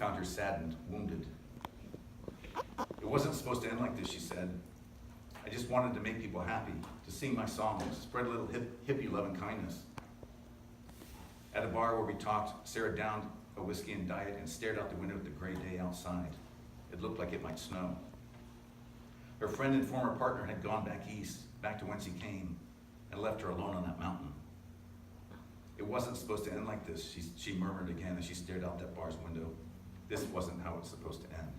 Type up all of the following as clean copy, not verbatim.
found her saddened, wounded. It wasn't supposed to end like this, she said. I just wanted to make people happy, to sing my songs, spread a little hippie love and kindness. At a bar where we talked, Sarah downed a whiskey and diet and stared out the window at the gray day outside. It looked like it might snow. Her friend and former partner had gone back east, back to whence he came, and left her alone on that mountain. It wasn't supposed to end like this, she murmured again as she stared out that bar's window. This wasn't how it was supposed to end.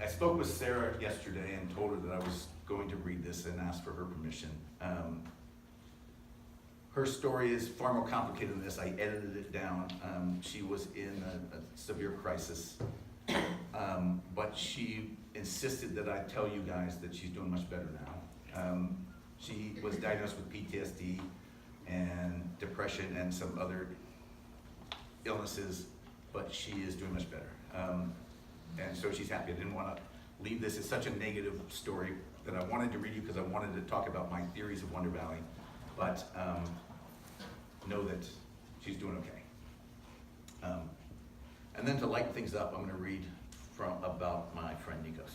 I spoke with Sarah yesterday and told her that I was going to read this and ask for her permission. Her story is far more complicated than this. I edited it down. She was in a severe crisis, but she insisted that I tell you guys that she's doing much better now. She was diagnosed with PTSD and depression and some other illnesses, but she is doing much better. And so she's happy. I didn't want to leave this as such a negative story that I wanted to read you because I wanted to talk about my theories of Wonder Valley, but know that she's doing okay. And then to lighten things up, I'm going to read about my friend Nikos.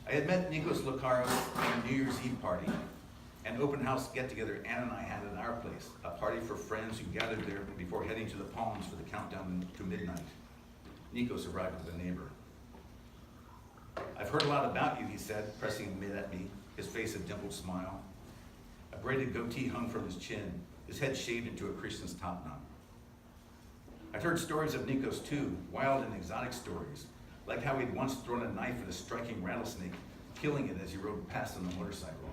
I had met Nikos Lakaros at a New Year's Eve party, an open house get-together Ann and I had at our place, a party for friends who gathered there before heading to the Palms for the countdown to midnight. Nikos arrived with a neighbor. I've heard a lot about you, he said, pressing a mid at me, his face a dimpled smile. A braided goatee hung from his chin, his head shaved into a Christian's top knot. I'd heard stories of Nikos too, wild and exotic stories, like how he'd once thrown a knife at a striking rattlesnake, killing it as he rode past on a motorcycle.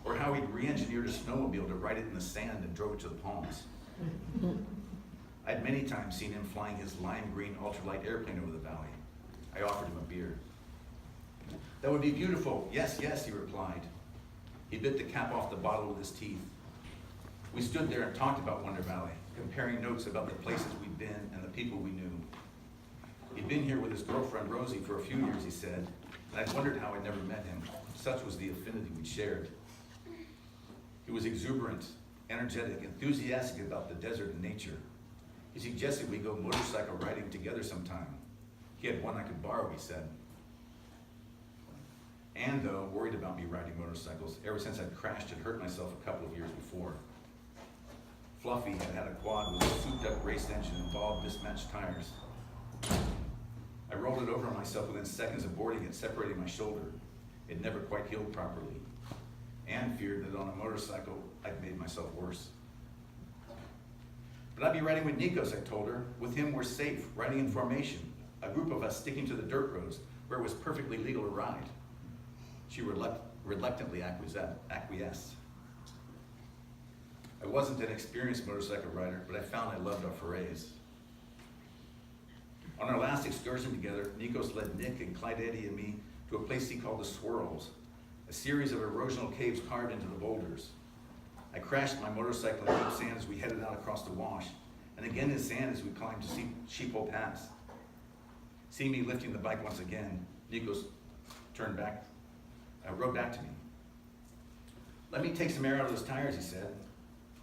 Or how he'd re-engineered a snowmobile to ride it in the sand and drove it to the Palms. I'd many times seen him flying his lime green ultralight airplane over the valley. I offered him a beer. That would be beautiful. Yes, yes, he replied. He bit the cap off the bottle with his teeth. We stood there and talked about Wonder Valley, comparing notes about the places we'd been and the people we knew. He'd been here with his girlfriend Rosie for a few years, he said, and I'd wondered how I'd never met him. Such was the affinity we'd shared. He was exuberant, energetic, enthusiastic about the desert and nature. He suggested we go motorcycle riding together sometime. He had one I could borrow, he said. Ann, though, worried about me riding motorcycles ever since I'd crashed and hurt myself a couple of years before. Fluffy had a quad with a souped-up race engine and bald, mismatched tires. I rolled it over on myself within seconds of boarding it, separating my shoulder. It never quite healed properly. Ann feared that on a motorcycle, I'd made myself worse. But I'd be riding with Nikos, I told her. With him, we're safe, riding in formation, a group of us sticking to the dirt roads where it was perfectly legal to ride. She reluctantly acquiesced. I wasn't an experienced motorcycle rider, but I found I loved our forays. On our last excursion together, Nikos led Nick and Clyde Eddie and me to a place he called the Swirls, a series of erosional caves carved into the boulders. I crashed my motorcycle in deep sand as we headed out across the wash, and again in sand as we climbed to Sheephole Pass. Seeing me lifting the bike once again, Nikos rode back to me. Let me take some air out of those tires, he said.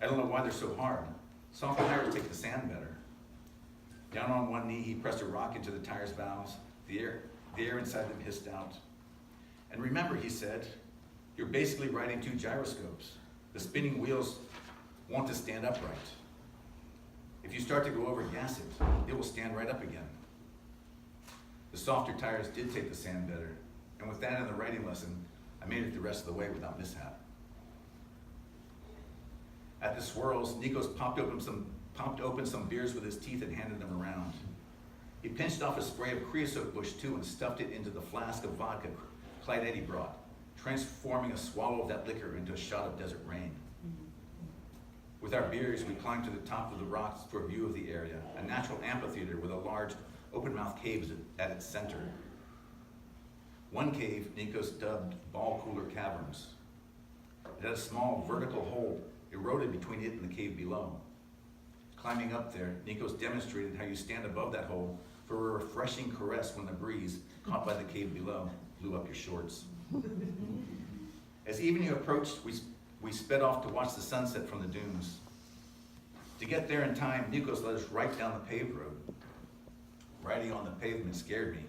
I don't know why they're so hard. Soft tires take the sand better. Down on one knee, he pressed a rock into the tire's valves. The air inside them hissed out. And remember, he said, you're basically riding two gyroscopes. The spinning wheels want to stand upright. If you start to go over gas it will stand right up again. The softer tires did take the sand better, and with that and the riding lesson, I made it the rest of the way without mishap. At the Swirls, Nikos popped open some beers with his teeth and handed them around. He pinched off a spray of creosote bush too and stuffed it into the flask of vodka Clyde Eddie brought, transforming a swallow of that liquor into a shot of desert rain. With our beers, we climbed to the top of the rocks for a view of the area, a natural amphitheater with a large open-mouthed cave at its center. One cave Nikos dubbed Ball Cooler Caverns. It had a small vertical hole eroded between it and the cave below. Climbing up there, Nikos demonstrated how you stand above that hole for a refreshing caress when the breeze, caught by the cave below, blew up your shorts. As evening approached, We sped off to watch the sunset from the dunes. To get there in time, Nikos let us right down the paved road. Riding on the pavement scared me.